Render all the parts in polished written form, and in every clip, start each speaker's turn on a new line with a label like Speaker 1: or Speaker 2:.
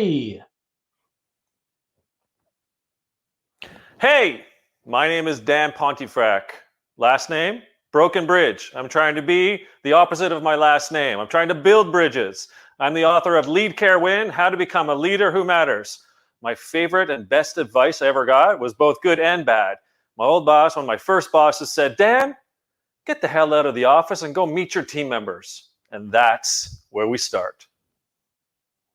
Speaker 1: 3.
Speaker 2: Hey, my name is Dan Pontefract. Last name, Broken Bridge. I'm trying to be the opposite of my last name. I'm trying to build bridges. I'm the author of Lead Care Win, How to Become a Leader Who Matters. My favorite and best advice I ever got was both good and bad. My old boss, one of my first bosses, said, Dan, get the hell out of the office and go meet your team members. And that's where we start.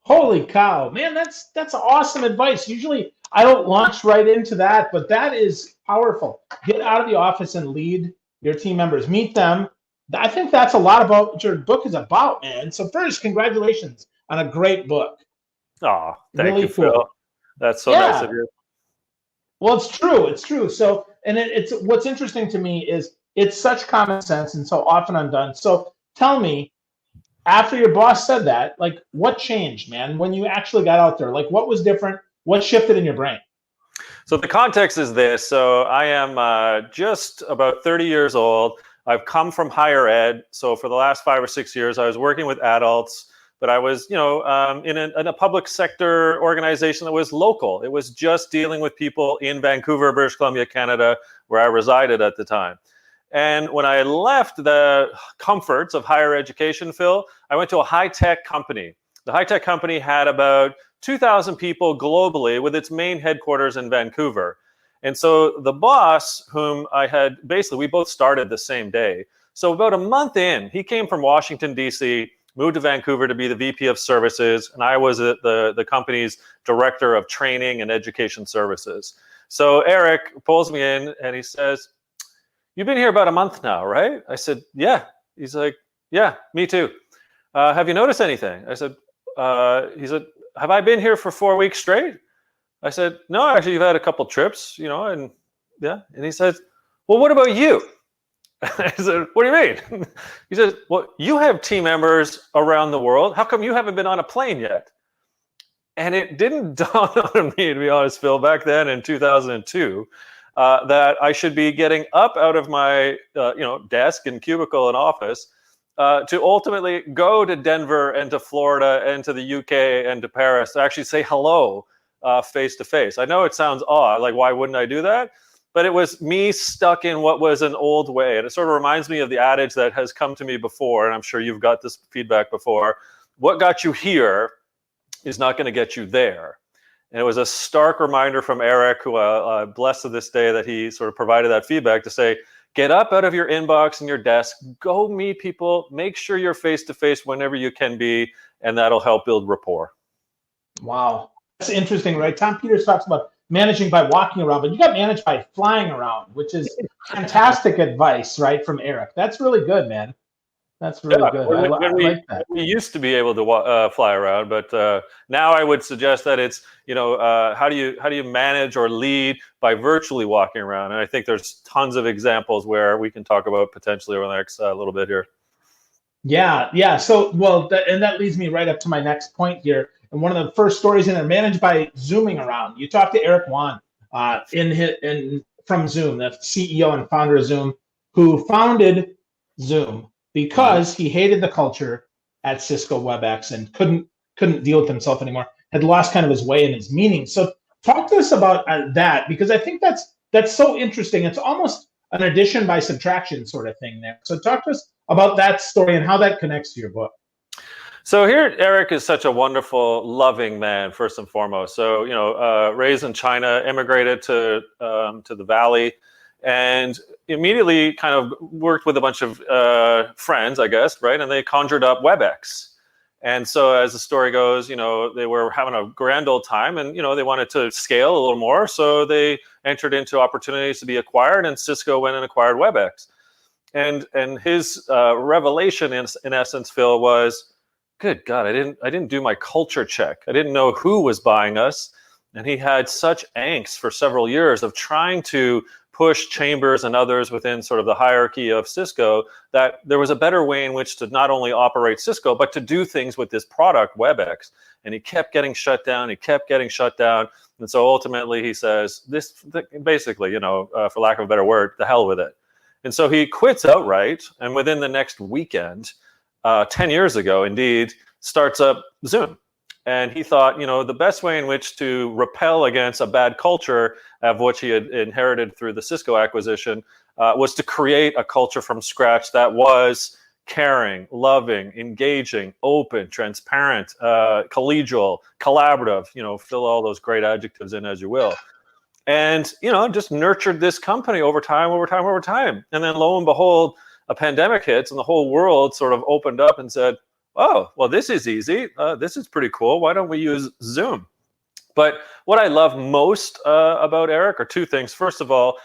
Speaker 1: Holy cow, man, that's awesome advice. Usually I don't launch right into that, but that is powerful. Get out of the office and lead your team members. Meet them. I think that's a lot about what your book is about, man. So first, congratulations on a great book.
Speaker 2: Oh, thank
Speaker 1: Really
Speaker 2: you,
Speaker 1: cool.
Speaker 2: Phil. That's so nice of you.
Speaker 1: Well, it's true. It's true. So, and it's what's interesting to me is it's such common sense and so often undone. So tell me, after your boss said that, like, what changed, man, when you actually got out there? Like, what was different? What shifted in your brain?
Speaker 2: So the context is this. So I am just about 30 years old. I've come from higher ed. So for the last 5 or 6 years, I was working with adults, but I was, in a public sector organization that was local. It was just dealing with people in Vancouver, British Columbia, Canada, where I resided at the time. And when I left the comforts of higher education, Phil, I went to a high-tech company. The high-tech company had about 2,000 people globally with its main headquarters in Vancouver. And so the boss, whom I had, basically, we both started the same day. So about a month in, he came from Washington, D.C., moved to Vancouver to be the VP of Services, and I was the company's Director of Training and Education Services. So Eric pulls me in and he says, you've been here about a month now, right? I said, yeah. He's like, yeah, me too. Have you noticed anything? I said, he said, have I been here for 4 weeks straight? I said, no, actually, you've had a couple trips, and yeah. And he says, well, what about you? I said, what do you mean? He says, well, you have team members around the world. How come you haven't been on a plane yet? And it didn't dawn on me, to be honest, Phil, back then in 2002, that I should be getting up out of my desk and cubicle and office to ultimately go to Denver and to Florida and to the UK and to Paris to actually say hello face to face. I know it sounds odd, like why wouldn't I do that? But it was me stuck in what was an old way. And it sort of reminds me of the adage that has come to me before, and I'm sure you've got this feedback before. What got you here is not going to get you there. And it was a stark reminder from Eric, who I'm blessed to this day that he sort of provided that feedback to say, get up out of your inbox and your desk, go meet people, make sure you're face-to-face whenever you can be, and that'll help build rapport.
Speaker 1: Wow. That's interesting, right? Tom Peters talks about managing by walking around, but you got managed by flying around, which is fantastic advice, right, from Eric. That's really good, man. That's really good. I like that.
Speaker 2: We used to be able to fly around, but now I would suggest that it's, how do you manage or lead by virtually walking around? And I think there's tons of examples where we can talk about potentially over the next little bit here.
Speaker 1: Yeah. So, and that leads me right up to my next point here. And one of the first stories in there, managed by zooming around. You talked to Eric Yuan from Zoom, the CEO and founder of Zoom, who founded Zoom because he hated the culture at Cisco WebEx and couldn't deal with himself anymore, had lost kind of his way and his meaning. So talk to us about that, because I think that's so interesting. It's almost an addition by subtraction sort of thing there. So talk to us about that story and how that connects to your book.
Speaker 2: So here, Eric is such a wonderful, loving man, first and foremost. So, raised in China, immigrated to the Valley, and immediately kind of worked with a bunch of friends, I guess, right? And they conjured up WebEx. And so as the story goes, they were having a grand old time and, they wanted to scale a little more. So they entered into opportunities to be acquired, and Cisco went and acquired WebEx. And his revelation, in essence, Phil, was, good God, I didn't do my culture check. I didn't know who was buying us. And he had such angst for several years of trying to push Chambers and others within sort of the hierarchy of Cisco that there was a better way in which to not only operate Cisco, but to do things with this product, WebEx. And he kept getting shut down. And so ultimately he says, basically, for lack of a better word, the hell with it. And so he quits outright. And within the next weekend, 10 years ago, indeed, starts up Zoom. And he thought, the best way in which to repel against a bad culture, of which he had inherited through the Cisco acquisition, was to create a culture from scratch that was caring, loving, engaging, open, transparent, collegial, collaborative, fill all those great adjectives in as you will. And, just nurtured this company over time. And then lo and behold, a pandemic hits and the whole world sort of opened up and said, oh, well, this is easy. This is pretty cool. Why don't we use Zoom? But what I love most about Eric are two things. First of all,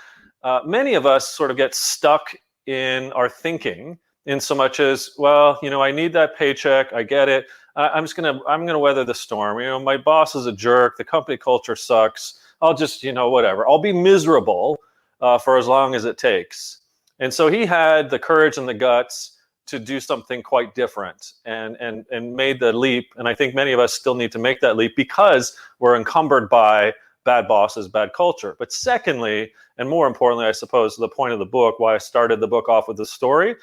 Speaker 2: many of us sort of get stuck in our thinking in so much as, well, I need that paycheck. I get it. I'm gonna weather the storm. My boss is a jerk. The company culture sucks. I'll just, whatever. I'll be miserable for as long as it takes. And so he had the courage and the guts to do something quite different and made the leap. And I think many of us still need to make that leap because we're encumbered by bad bosses, bad culture. But secondly, and more importantly, I suppose the point of the book, why I started the book off with the story,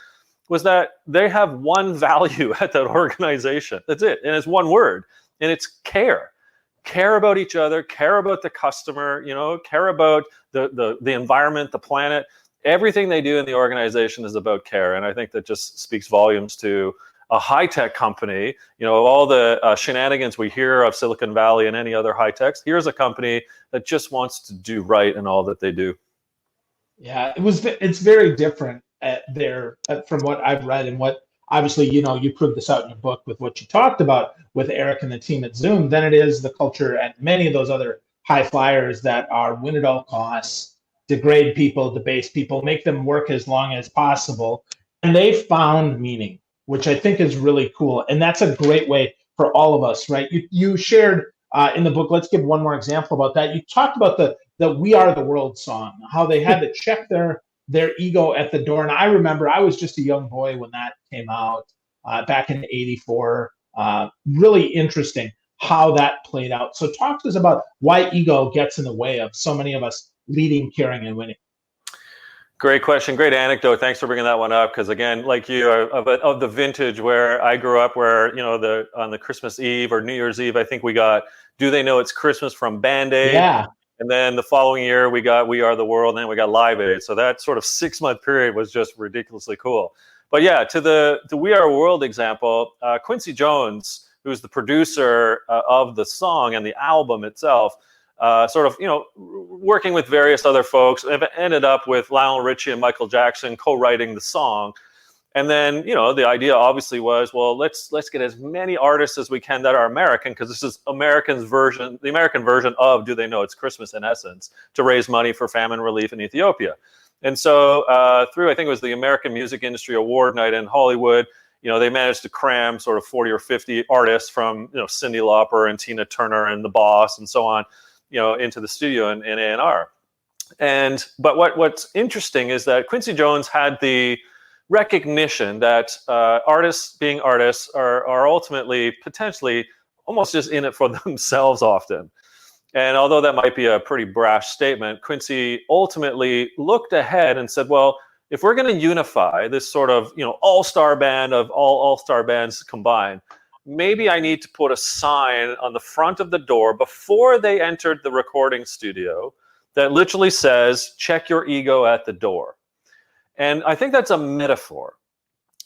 Speaker 2: was that they have one value at that organization. That's it. And it's one word, and it's care. Care about each other, care about the customer, care about the environment, the planet. Everything they do in the organization is about care. And I think that just speaks volumes to a high-tech company. All the shenanigans we hear of Silicon Valley and any other high techs, here's a company that just wants to do right in all that they do.
Speaker 1: Yeah, it's very different from what I've read and what obviously, you proved this out in your book with what you talked about with Eric and the team at Zoom, than it is the culture at many of those other high flyers that are win at all costs, degrade people, debase people, make them work as long as possible. And they found meaning, which I think is really cool. And that's a great way for all of us, right? You shared in the book, let's give one more example about that. You talked about the We Are the World song, how they had to check their ego at the door. And I remember I was just a young boy when that came out back in '84. Really interesting how that played out. So talk to us about why ego gets in the way of so many of us leading, caring, and winning.
Speaker 2: Great question. Great anecdote. Thanks for bringing that one up. Because again, like you, of the vintage where I grew up, where, on the Christmas Eve or New Year's Eve, I think we got Do They Know It's Christmas from Band-Aid.
Speaker 1: Yeah.
Speaker 2: And then the following year, we got We Are the World, and then we got Live Aid. So that sort of 6-month period was just ridiculously cool. But yeah, to the We Are World example, Quincy Jones, who's the producer of the song and the album itself, sort of, working with various other folks, have ended up with Lionel Richie and Michael Jackson co-writing the song. And then, the idea obviously was, well, let's get as many artists as we can that are American, because this is the American version of Do They Know It's Christmas, in essence, to raise money for famine relief in Ethiopia. And so through, I think it was the American Music Industry Award Night in Hollywood, they managed to cram sort of 40 or 50 artists from, Cyndi Lauper and Tina Turner and The Boss and so on, into the studio in A&R. But what's interesting is that Quincy Jones had the recognition that artists being artists are ultimately potentially almost just in it for themselves often. And although that might be a pretty brash statement, Quincy ultimately looked ahead and said, well, if we're going to unify this sort of, all-star band of all-star bands combined, maybe I need to put a sign on the front of the door before they entered the recording studio that literally says, check your ego at the door. And I think that's a metaphor,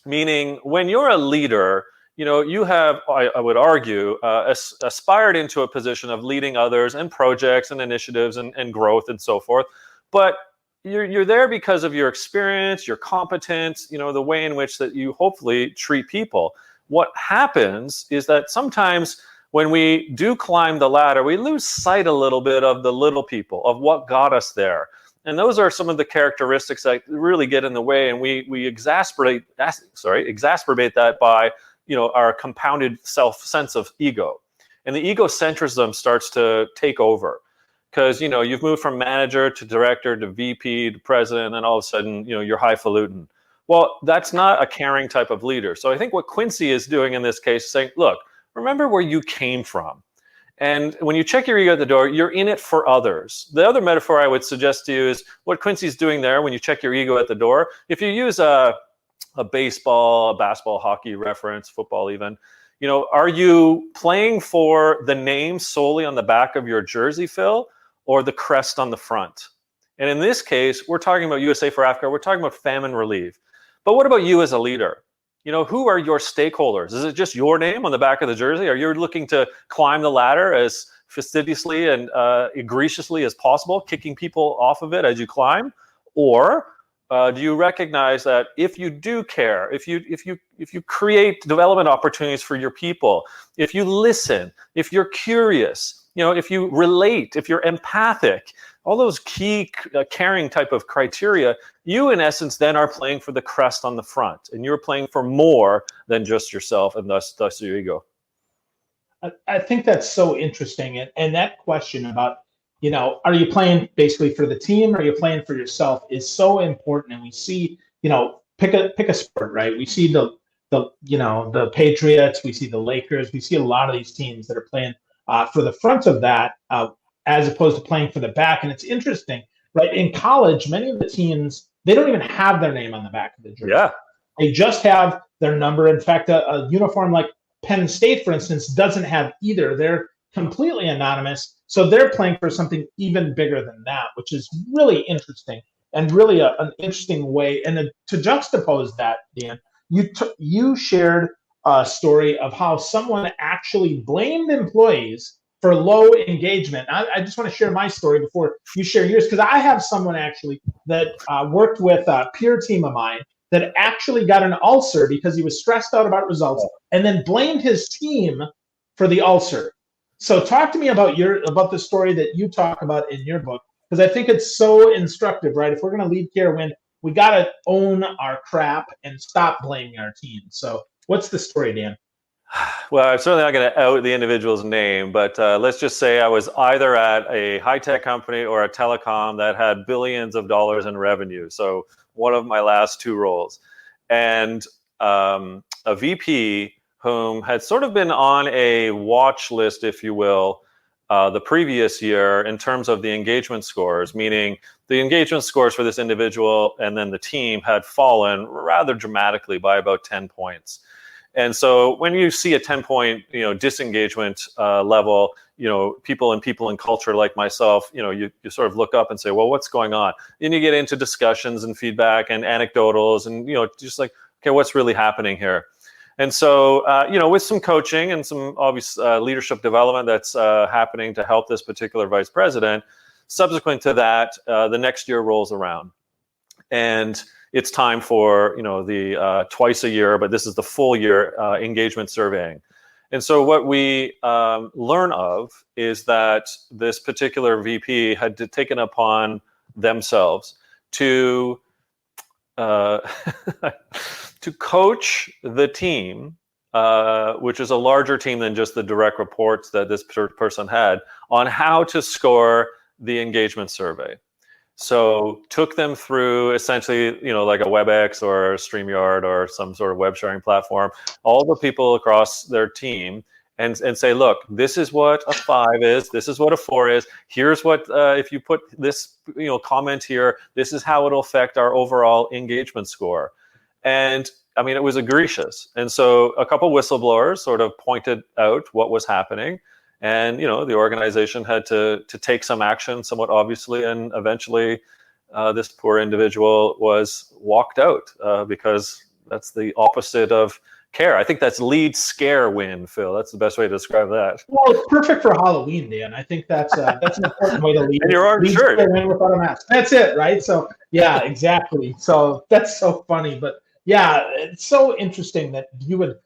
Speaker 2: meaning when you're a leader, you have, I would argue, aspired into a position of leading others and projects and initiatives and growth and so forth. But you're there because of your experience, your competence, the way in which that you hopefully treat people. What happens is that sometimes when we do climb the ladder, we lose sight a little bit of the little people, of what got us there. And those are some of the characteristics that really get in the way, and we exacerbate that by our compounded sense of ego, and the egocentrism starts to take over because you've moved from manager to director to VP to president, and then all of a sudden you're highfalutin. Well, that's not a caring type of leader. So I think what Quincy is doing in this case is saying, look, remember where you came from. And when you check your ego at the door, you're in it for others. The other metaphor I would suggest to you is what Quincy's doing there when you check your ego at the door. If you use a baseball, a basketball, hockey reference, football even, Are you playing for the name solely on the back of your jersey, Phil, or the crest on the front? And in this case, we're talking about USA for Africa. We're talking about famine relief. But what about you as a leader? Who are your stakeholders? Is it just your name on the back of the jersey? Are you looking to climb the ladder as fastidiously and egregiously as possible, kicking people off of it as you climb? Or do you recognize that if you do care, if you create development opportunities for your people, if you listen, if you're curious, if you relate, if you're empathic, all those key caring type of criteria, you in essence then are playing for the crest on the front, and you're playing for more than just yourself and thus your ego.
Speaker 1: I think that's so interesting, and that question about, are you playing basically for the team, or are you playing for yourself, is so important. And we see, pick a sport, right? We see the Patriots, we see the Lakers, we see a lot of these teams that are playing for the front of that, as opposed to playing for the back. And it's interesting, right? In college, many of the teams, they don't even have their name on the back of the jersey.
Speaker 2: Yeah.
Speaker 1: They just have their number. In fact, a uniform like Penn State, for instance, doesn't have either. They're completely anonymous. So they're playing for something even bigger than that, which is really interesting, and really an interesting way. And to juxtapose that, Dan, you shared a story of how someone actually blamed employees for low engagement. I just want to share my story before you share yours, because I have someone actually that worked with a peer team of mine that actually got an ulcer because he was stressed out about results, and then blamed his team for the ulcer. So talk to me about the story that you talk about in your book, because I think it's so instructive, right? If we're going to lead care win, we got to own our crap and stop blaming our team. So what's the story, Dan?
Speaker 2: Well, I'm certainly not going to out the individual's name, but let's just say I was either at a high-tech company or a telecom that had billions of dollars in revenue. So one of my last two roles. And a VP whom had sort of been on a watch list, if you will, the previous year in terms of the engagement scores, meaning the engagement scores for this individual and then the team had fallen rather dramatically by about 10 points. And so when you see a 10-point, disengagement level, people in culture like myself, you sort of look up and say, well, what's going on? Then you get into discussions and feedback and anecdotals and, just like, okay, what's really happening here? And so, with some coaching and some obvious leadership development that's happening to help this particular vice president, subsequent to that, the next year rolls around. And it's time for the twice a year, but this is the full year engagement surveying. And so what we learn of is that this particular VP had taken upon themselves to to coach the team, which is a larger team than just the direct reports that this person had, on how to score the engagement survey. So took them through essentially, like a WebEx or a StreamYard or some sort of web sharing platform, all the people across their team, and say, look, this is what a 5 is. This is what a 4 is. Here's what, if you put this, comment here, this is how it'll affect our overall engagement score. And I mean, it was egregious. And so a couple whistleblowers sort of pointed out what was happening. And, the organization had to take some action somewhat obviously. And eventually this poor individual was walked out because that's the opposite of care. I think that's lead, scare, win, Phil. That's the best way to describe that.
Speaker 1: Well, it's perfect for Halloween, Dan. I think that's an important way to lead.
Speaker 2: And your orange shirt.
Speaker 1: Scare, win without a mask. That's it, right? So, yeah, exactly. So that's so funny. But, yeah, it's so interesting that you would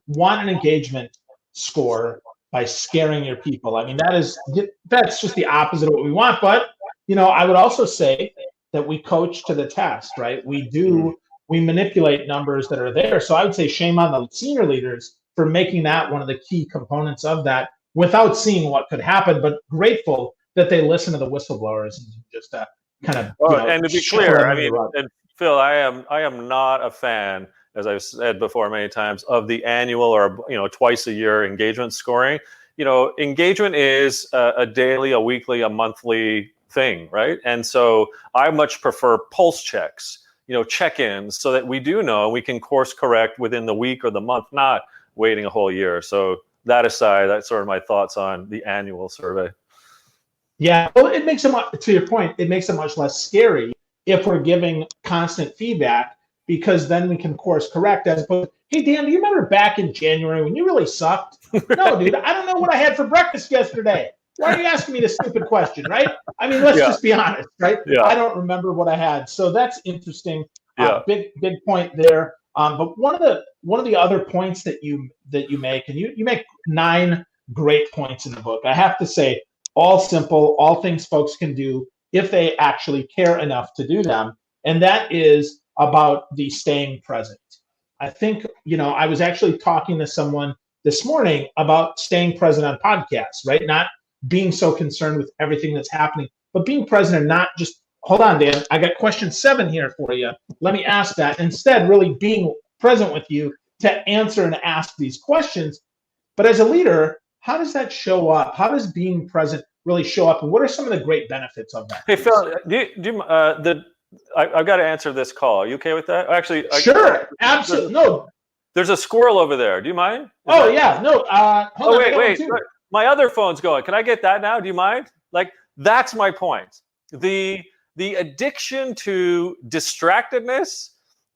Speaker 1: want an engagement score by scaring your people. I mean, that's just the opposite of what we want. But, I would also say that we coach to the test, right? We manipulate numbers that are there. So I would say shame on the senior leaders for making that one of the key components of that without seeing what could happen, but grateful that they listen to the whistleblowers and just kind of.
Speaker 2: And to be clear, I mean, and Phil, I am not a fan, as I've said before many times, of the annual or twice a year engagement scoring. Engagement is a daily, a weekly, a monthly thing, right? And so I much prefer pulse checks, check-ins, so that we do know we can course correct within the week or the month, not waiting a whole year. So that aside, that's sort of my thoughts on the annual survey.
Speaker 1: Yeah, well, it makes it to your point. It makes it much less scary if we're giving constant feedback, because then we can course correct as opposed. Hey Dan, do you remember back in January when you really sucked? No, dude, I don't know what I had for breakfast yesterday. Why are you asking me this stupid question, right? I mean, let's just be honest, right?
Speaker 2: Yeah.
Speaker 1: I don't remember what I had, so that's interesting.
Speaker 2: Yeah.
Speaker 1: Big point there. But one of the other points that you make, and you make 9 great points in the book. I have to say, all simple, all things folks can do if they actually care enough to do them, and that is about the staying present. I think, I was actually talking to someone this morning about staying present on podcasts, right? Not being so concerned with everything that's happening, but being present and not just, hold on, Dan, I got question 7 here for you. Let me ask that. Instead, really being present with you to answer and ask these questions. But as a leader, how does that show up? How does being present really show up? And what are some of the great benefits of that?
Speaker 2: Hey, Phil, I've got to answer this call. Are you okay with that? Actually,
Speaker 1: sure, absolutely. No,
Speaker 2: there's a squirrel over there. Do you mind?
Speaker 1: Yeah, no. Hold on,
Speaker 2: wait. My other phone's going. Can I get that now? Do you mind? Like, that's my point. The addiction to distractedness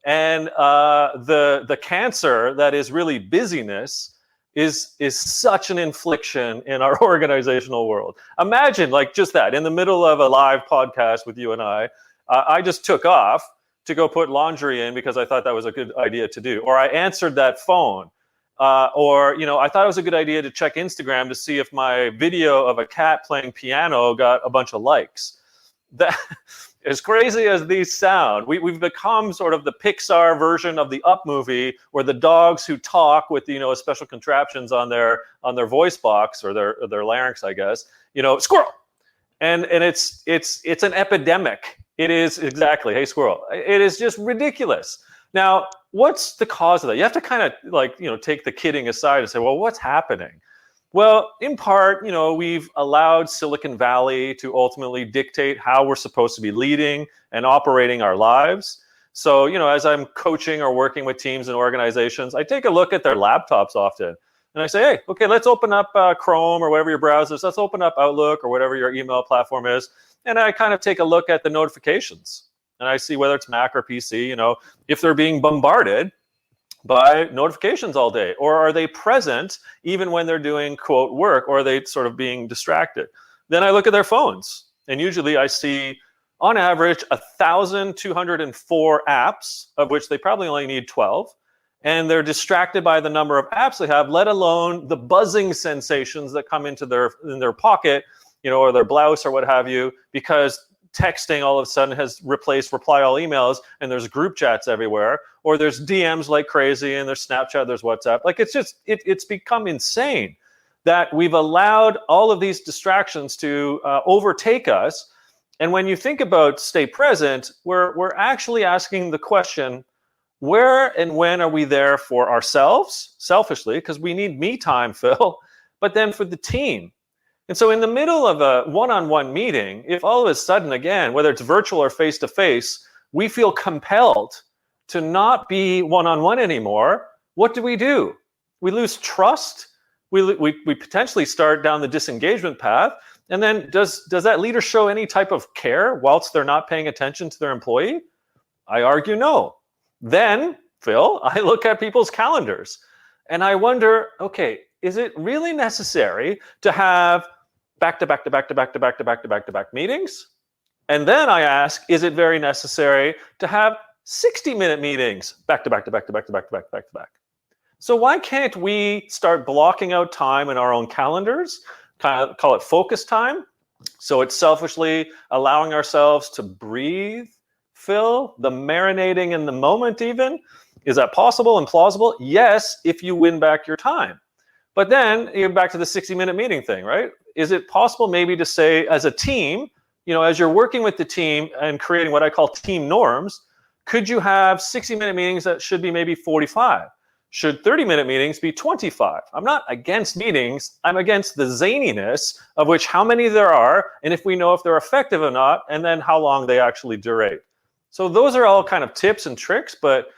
Speaker 2: and the cancer that is really busyness is such an infliction in our organizational world. Imagine just that in the middle of a live podcast with you and I just took off to go put laundry in because I thought that was a good idea to do, or I answered that phone, or I thought it was a good idea to check Instagram to see if my video of a cat playing piano got a bunch of likes. That, as crazy as these sound, we've become sort of the Pixar version of the Up movie, where the dogs who talk with special contraptions on their voice box or their larynx, I guess, squirrel, and it's an epidemic. It is, exactly. Hey, squirrel. It is just ridiculous. Now, what's the cause of that? You have to kind of take the kidding aside and say, well, what's happening? Well, in part, we've allowed Silicon Valley to ultimately dictate how we're supposed to be leading and operating our lives. So, as I'm coaching or working with teams and organizations, I take a look at their laptops often. And I say, hey, okay, let's open up Chrome or whatever your browser is. Let's open up Outlook or whatever your email platform is. And I kind of take a look at the notifications. And I see whether it's Mac or PC, if they're being bombarded by notifications all day, or are they present even when they're doing, quote, work, or are they sort of being distracted? Then I look at their phones, and usually I see, on average, 1,204 apps, of which they probably only need 12, and they're distracted by the number of apps they have, let alone the buzzing sensations that come into their pocket, or their blouse or what have you, because texting all of a sudden has replaced reply all emails, and there's group chats everywhere, or there's DMs like crazy, and there's Snapchat, there's WhatsApp. It's become insane that we've allowed all of these distractions to overtake us. And when you think about stay present, we're actually asking the question, where and when are we there for ourselves, selfishly, because we need me time, Phil, but then for the team. And so in the middle of a one-on-one meeting, if all of a sudden, again, whether it's virtual or face-to-face, we feel compelled to not be one-on-one anymore, what do? We lose trust. We potentially start down the disengagement path. And then does that leader show any type of care whilst they're not paying attention to their employee? I argue no. Then, Phil, I look at people's calendars and I wonder, okay, is it really necessary to have back-to-back meetings? And then I ask, is it very necessary to have 60-minute meetings back-to-back? So why can't we start blocking out time in our own calendars, kind of call it focus time? So it's selfishly allowing ourselves to breathe, Phil, the marinating in the moment even. Is that possible and plausible? Yes, if you win back your time. But then you're back to the 60-minute meeting thing, right? Is it possible maybe to say, as a team, as you're working with the team and creating what I call team norms, could you have 60-minute meetings that should be maybe 45? Should 30-minute meetings be 25? I'm not against meetings. I'm against the zaniness of which how many there are, and if we know if they're effective or not, and then how long they actually durate. So those are all kind of tips and tricks, but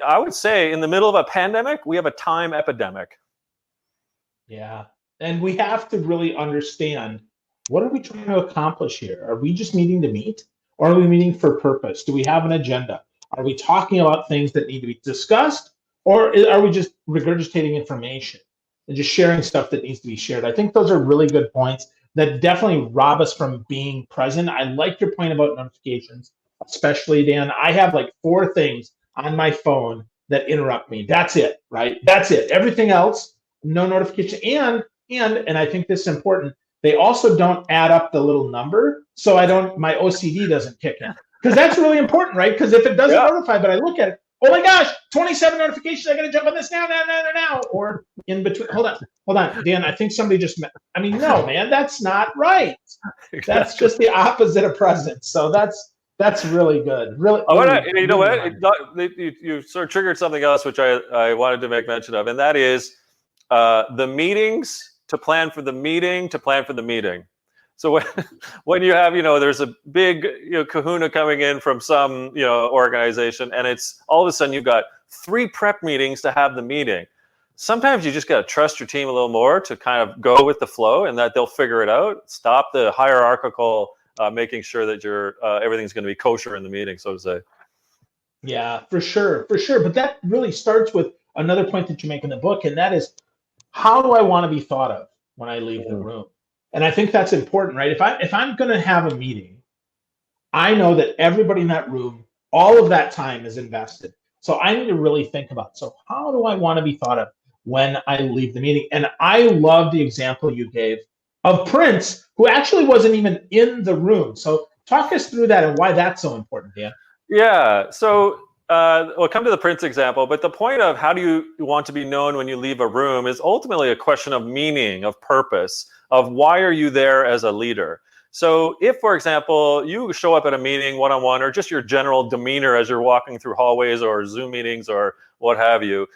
Speaker 2: I would say in the middle of a pandemic, we have a time epidemic.
Speaker 1: Yeah. And we have to really understand, what are we trying to accomplish here? Are we just meeting to meet? Or are we meeting for purpose? Do we have an agenda? Are we talking about things that need to be discussed? Or are we just regurgitating information and just sharing stuff that needs to be shared? I think those are really good points that definitely rob us from being present. I like your point about notifications, especially, Dan. I have like 4 things on my phone that interrupt me. That's it, right? That's it. Everything else, no notification. And I think this is important. They also don't add up the little number, so my OCD doesn't kick in. Because that's really important, right? Because if it doesn't notify, but I look at it, oh my gosh, 27 notifications, I gotta jump on this now. Or in between, hold on, Dan, I think somebody just no, man, that's not right. Exactly. That's just the opposite of presence. So that's really good. Really,
Speaker 2: you know what? You sort of triggered something else, which I wanted to make mention of, and that is the meetings to plan for the meeting to plan for the meeting. So when you have, there's a big kahuna coming in from some organization, and it's all of a sudden you've got 3 prep meetings to have the meeting. Sometimes you just got to trust your team a little more to kind of go with the flow, and that they'll figure it out. Stop the hierarchical making sure that everything's going to be kosher in the meeting, so to say.
Speaker 1: Yeah, for sure. But that really starts with another point that you make in the book, and that is, how do I want to be thought of when I leave the room? And I think that's important, right? If I'm going to have a meeting, I know that everybody in that room, all of that time is invested. So I need to really think about, so how do I want to be thought of when I leave the meeting? And I love the example you gave of Prince, who actually wasn't even in the room. So talk us through that and why that's so important, Dan.
Speaker 2: Yeah. So we'll come to the Prince example, but the point of how do you want to be known when you leave a room is ultimately a question of meaning, of purpose, of why are you there as a leader. So if, for example, you show up at a meeting one-on-one, or just your general demeanor as you're walking through hallways or Zoom meetings or what have you,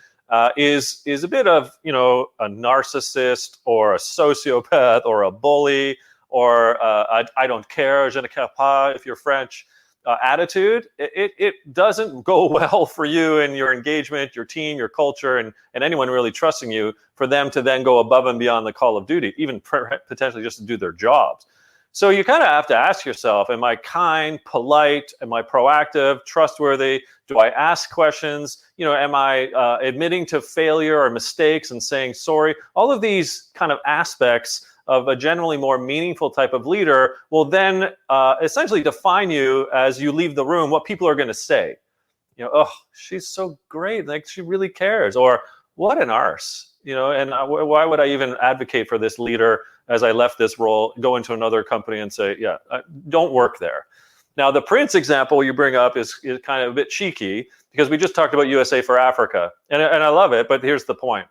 Speaker 2: is a bit of, a narcissist or a sociopath or a bully or I don't care, je ne care pas, if you're French, attitude, it doesn't go well for you and your engagement, your team, your culture, and anyone really trusting you, for them to then go above and beyond the call of duty, even potentially just to do their jobs. So you kind of have to ask yourself, am I kind, polite? Am I proactive, trustworthy? Do I ask questions? Am I admitting to failure or mistakes and saying sorry? All of these kind of aspects of a generally more meaningful type of leader will then essentially define you as you leave the room, what people are going to say. Oh, she's so great. Like, she really cares. Or what an arse. And why would I even advocate for this leader as I left this role, go into another company and say, yeah, don't work there. Now, the Prince example you bring up is kind of a bit cheeky, because we just talked about USA for Africa. And I love it, but here's the point.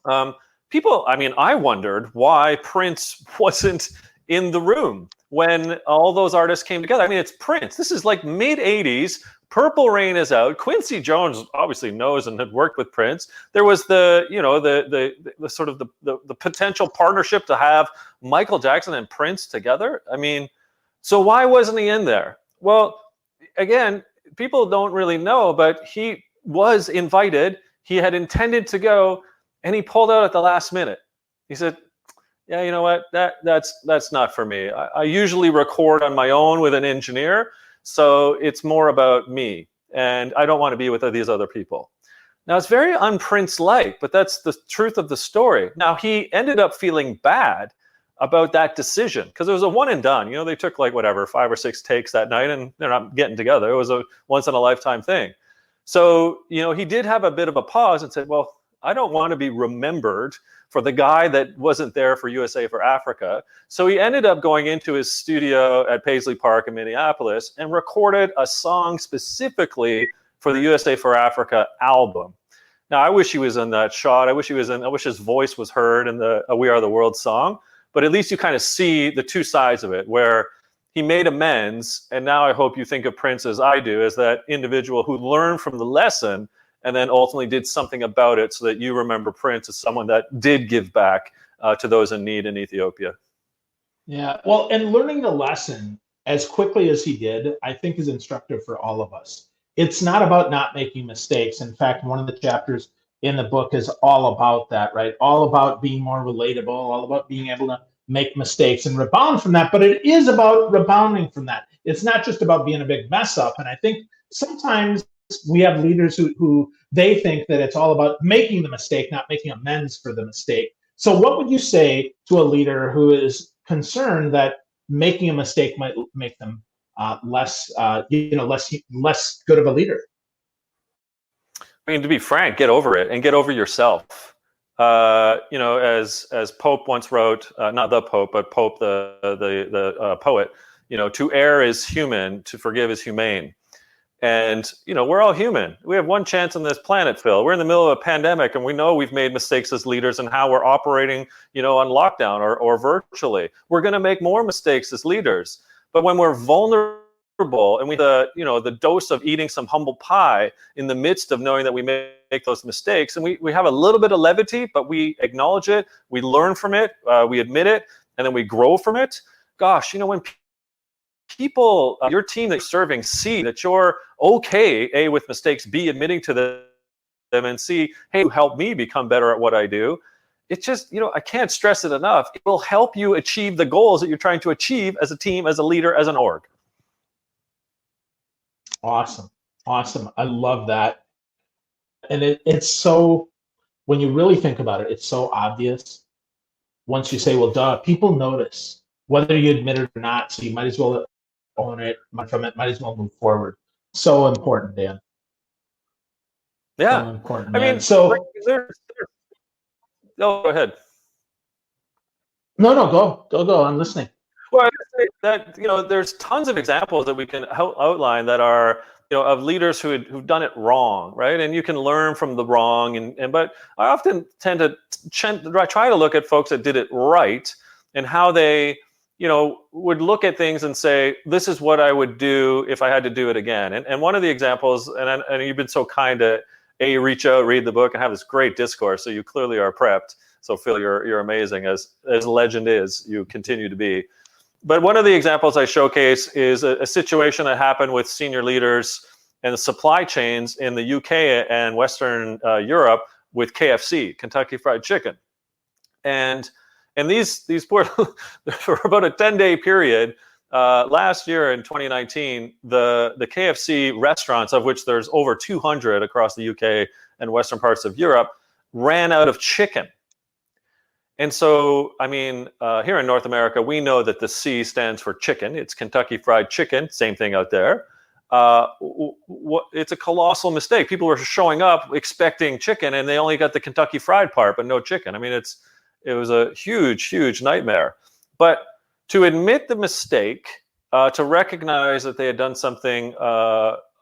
Speaker 2: I wondered why Prince wasn't in the room when all those artists came together. It's Prince. This is like mid-'80s. Purple Rain is out. Quincy Jones obviously knows and had worked with Prince. There was the sort of the potential partnership to have Michael Jackson and Prince together. So why wasn't he in there? Well, again, people don't really know, but he was invited. He had intended to go, and he pulled out at the last minute. He said, yeah, you know what? That's not for me. I usually record on my own with an engineer, so it's more about me, and I don't want to be with these other people. Now, it's very un-Prince-like, but that's the truth of the story. Now, he ended up feeling bad about that decision, because it was a one and done. They took like 5 or 6 takes that night, and they're not getting together. It was a once-in-a-lifetime thing. So, he did have a bit of a pause and said, well, I don't want to be remembered for the guy that wasn't there for USA for Africa. So he ended up going into his studio at Paisley Park in Minneapolis and recorded a song specifically for the USA for Africa album. Now, I wish he was in that shot. I wish his voice was heard in the We Are the World song. But at least you kind of see the two sides of it, where he made amends. And now I hope you think of Prince as I do, as that individual who learned from the lesson and then ultimately did something about it, so that you remember Prince as someone that did give back to those in need in Ethiopia.
Speaker 1: Yeah, well, and learning the lesson as quickly as he did, I think is instructive for all of us. it's not about not making mistakes. In fact, one of the chapters in the book is all about that, right? All about being more relatable, all about being able to make mistakes and rebound from that. But it is about rebounding from that. It's not just about being a big mess up. And I think sometimes we have leaders who they think that it's all about making the mistake, not making amends for the mistake. So what would you say to a leader who is concerned that making a mistake might make them less good of a leader?
Speaker 2: I mean, to be frank, get over it and get over yourself. As Pope once wrote, not the Pope, but Pope, the poet, to err is human, to forgive is humane. And, we're all human. We have one chance on this planet, Phil. We're in the middle of a pandemic, and we know we've made mistakes as leaders and how we're operating, on lockdown or virtually. We're going to make more mistakes as leaders. But when we're vulnerable and the dose of eating some humble pie in the midst of knowing that we make those mistakes, and we have a little bit of levity, but we acknowledge it, we learn from it, we admit it, and then we grow from it. Gosh, when people, your team that you're serving, see that you're okay, A, with mistakes, B, admitting to them, and C, hey, you help me become better at what I do. It's just, I can't stress it enough. It will help you achieve the goals that you're trying to achieve as a team, as a leader, as an org.
Speaker 1: Awesome. I love that. And it's so, when you really think about it, it's so obvious. Once you say, well, duh, people notice, whether you admit it or not, so you might as well own it from it, might as well move forward. So important, Dan.
Speaker 2: Yeah.
Speaker 1: So important,
Speaker 2: man.
Speaker 1: I mean, so
Speaker 2: go ahead.
Speaker 1: No, go. I'm listening.
Speaker 2: Well, I say that there's tons of examples that we can outline that are of leaders who've done it wrong, right? And you can learn from the wrong, but I often tend to try to look at folks that did it right and how they would look at things and say, this is what I would do if I had to do it again. And one of the examples, and you've been so kind to reach out, read the book, and have this great discourse. So you clearly are prepped. So Phil, you're amazing, as legend is, you continue to be. But one of the examples I showcase is a situation that happened with senior leaders and the supply chains in the UK and Western Europe with KFC, Kentucky Fried Chicken. And these poor, for about a 10-day period, last year in 2019, the KFC restaurants, of which there's over 200 across the UK and Western parts of Europe, ran out of chicken. And so, here in North America, we know that the C stands for chicken. It's Kentucky Fried Chicken, same thing out there. It's a colossal mistake. People were showing up expecting chicken, and they only got the Kentucky Fried part, but no chicken. It was a huge, huge nightmare. But to admit the mistake, to recognize that they had done something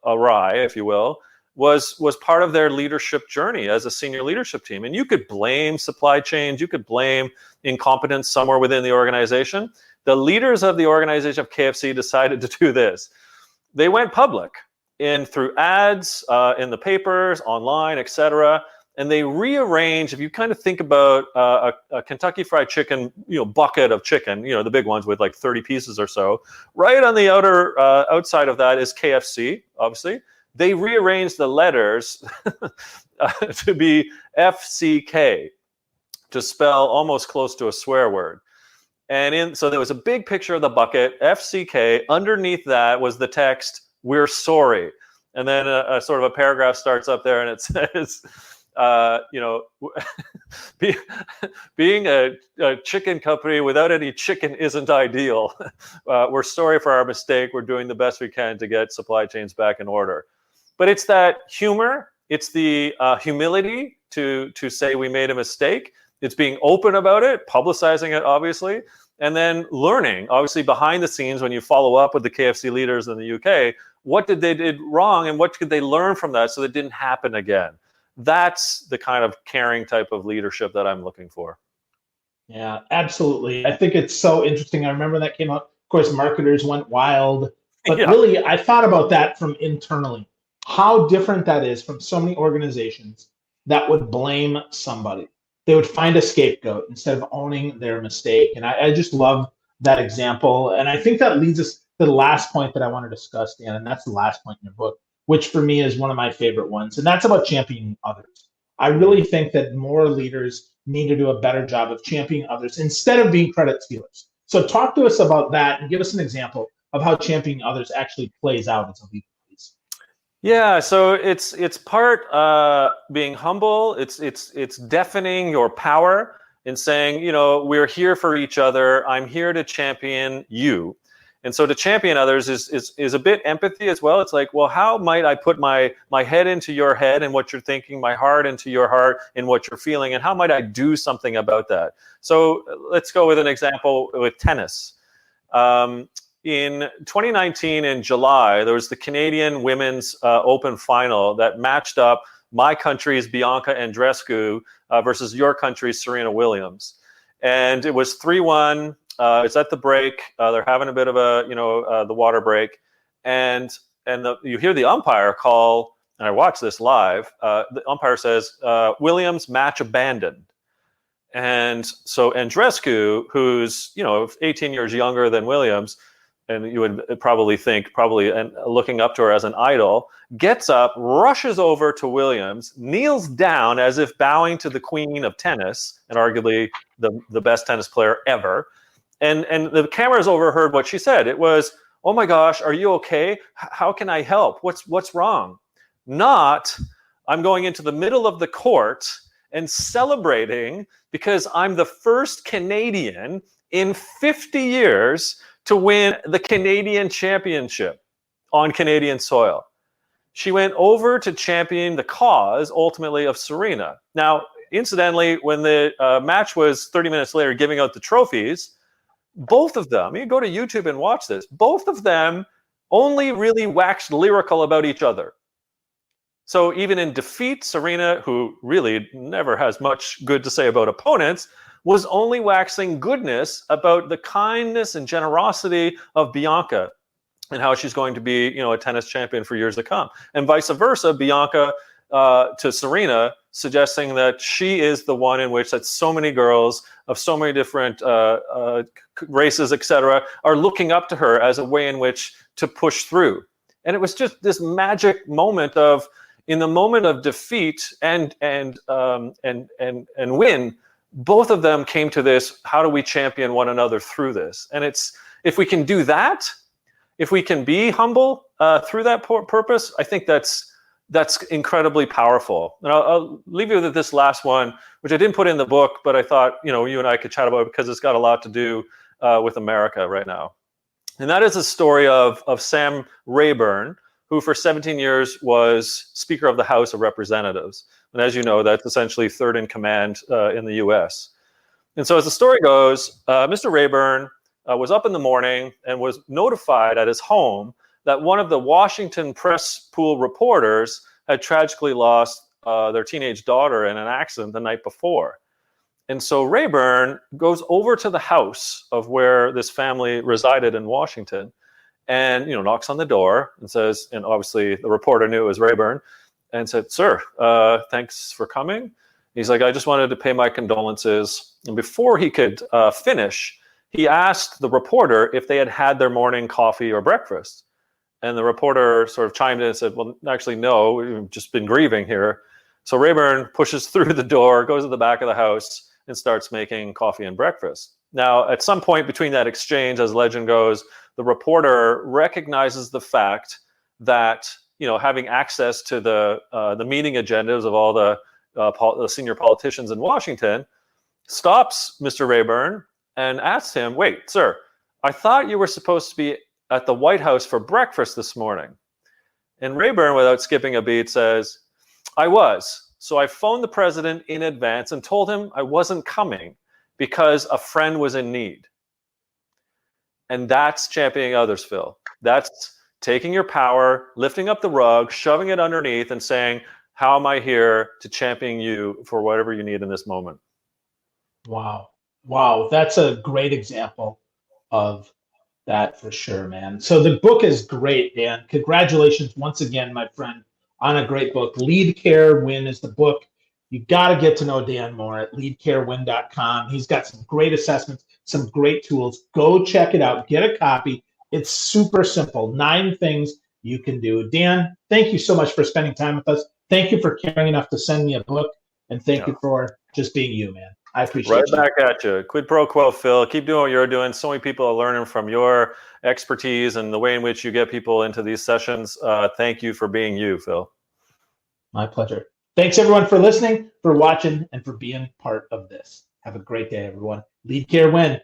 Speaker 2: awry, if you will, was part of their leadership journey as a senior leadership team. And you could blame supply chains, you could blame incompetence somewhere within the organization. The leaders of the organization of KFC decided to do this. They went public through ads in the papers, online, etc. And they rearranged, if you kind of think about a Kentucky Fried Chicken, bucket of chicken, the big ones with like 30 pieces or so, right on the outside of that is KFC, obviously. They rearranged the letters to be FCK, to spell almost close to a swear word. So there was a big picture of the bucket, FCK. Underneath that was the text, "We're sorry." And then a sort of a paragraph starts up there, and it says, being a chicken company without any chicken isn't ideal. We're sorry for our mistake. We're doing the best we can to get supply chains back in order. But it's that humor, it's the humility to say we made a mistake. It's being open about it, publicizing it, obviously, and then learning, obviously, behind the scenes when you follow up with the KFC leaders in the UK, what did they did wrong and what could they learn from that so that it didn't happen again? That's the kind of caring type of leadership that I'm looking for.
Speaker 1: Yeah, absolutely. I think it's so interesting. I remember that came out. Of course, marketers went wild. But really, I thought about that from internally. How different that is from so many organizations that would blame somebody. They would find a scapegoat instead of owning their mistake. And I just love that example. And I think that leads us to the last point that I want to discuss, Dan, and that's the last point in your book, which for me is one of my favorite ones, and that's about championing others. I really think that more leaders need to do a better job of championing others instead of being credit stealers. So talk to us about that and give us an example of how championing others actually plays out as a leader, please.
Speaker 2: Yeah, so it's part being humble. It's deafening your power and saying, we're here for each other. I'm here to champion you. And so to champion others is a bit empathy as well. It's like, well, how might I put my head into your head and what you're thinking, my heart into your heart and what you're feeling, and how might I do something about that? So let's go with an example with tennis. In 2019, in July, there was the Canadian Women's Open Final that matched up my country's Bianca Andreescu versus your country's Serena Williams. And it was 3-1. It's at the break. They're having a bit of the water break. And you hear the umpire call, and I watched this live. The umpire says, Williams, match abandoned. And so Andreescu, who's 18 years younger than Williams, and you would probably think, and looking up to her as an idol, gets up, rushes over to Williams, kneels down as if bowing to the queen of tennis, and arguably the best tennis player ever. And the cameras overheard what she said. It was, "Oh my gosh, are you okay? How can I help? What's wrong?" Not, "I'm going into the middle of the court and celebrating because I'm the first Canadian in 50 years to win the Canadian championship on Canadian soil." She went over to champion the cause, ultimately, of Serena. Now, incidentally, when the match was 30 minutes later giving out the trophies, both of them, you go to YouTube and watch this, both of them only really waxed lyrical about each other. So even in defeat, Serena, who really never has much good to say about opponents, was only waxing goodness about the kindness and generosity of Bianca and how she's going to be, a tennis champion for years to come. And vice versa, Bianca to Serena, suggesting that she is the one in which that so many girls of so many different races, etc., are looking up to her as a way in which to push through. And it was just this magic moment of, in the moment of defeat and win, both of them came to this, how do we champion one another through this? And it's, if we can do that, if we can be humble through that purpose, I think that's incredibly powerful. And I'll leave you with this last one, which I didn't put in the book, but I thought, you and I could chat about it because it's got a lot to do with America right now. And that is a story of Sam Rayburn, who for 17 years was Speaker of the House of Representatives. And as you know, that's essentially third in command in the US. And so as the story goes, Mr. Rayburn was up in the morning and was notified at his home that one of the Washington Press Pool reporters had tragically lost their teenage daughter in an accident the night before. And so Rayburn goes over to the house of where this family resided in Washington and, knocks on the door and says, and obviously the reporter knew it was Rayburn, and said, "Sir, thanks for coming." He's like, "I just wanted to pay my condolences." And before he could finish, he asked the reporter if they had had their morning coffee or breakfast. And the reporter sort of chimed in and said, "Well, actually, no, we've just been grieving here." So Rayburn pushes through the door, goes to the back of the house, and starts making coffee and breakfast. Now, at some point between that exchange, as legend goes, the reporter recognizes the fact that, having access to the meeting agendas of all the senior politicians in Washington, stops Mr. Rayburn and asks him, "Wait, sir, I thought you were supposed to be at the White House for breakfast this morning." And Rayburn, without skipping a beat, says, "I was. So I phoned the president in advance and told him I wasn't coming because a friend was in need." And that's championing others, Phil. That's taking your power, lifting up the rug, shoving it underneath, and saying, "How am I here to champion you for whatever you need in this moment?"
Speaker 1: Wow. That's a great example of that for sure, man. So the book is great, Dan. Congratulations once again, my friend, on a great book. Lead, Care, Win is the book. You got to get to know Dan more at leadcarewin.com. He's got some great assessments, some great tools. Go check it out. Get a copy. It's super simple. 9 things you can do. Dan, thank you so much for spending time with us. Thank you for caring enough to send me a book, and thank you for just being you, man. I appreciate
Speaker 2: Right
Speaker 1: you.
Speaker 2: back at you. Quid pro quo, Phil. Keep doing what you're doing. So many people are learning from your expertise and the way in which you get people into these sessions. Thank you for being you, Phil.
Speaker 1: My pleasure. Thanks, everyone, for listening, for watching, and for being part of this. Have a great day, everyone. Lead Care Win.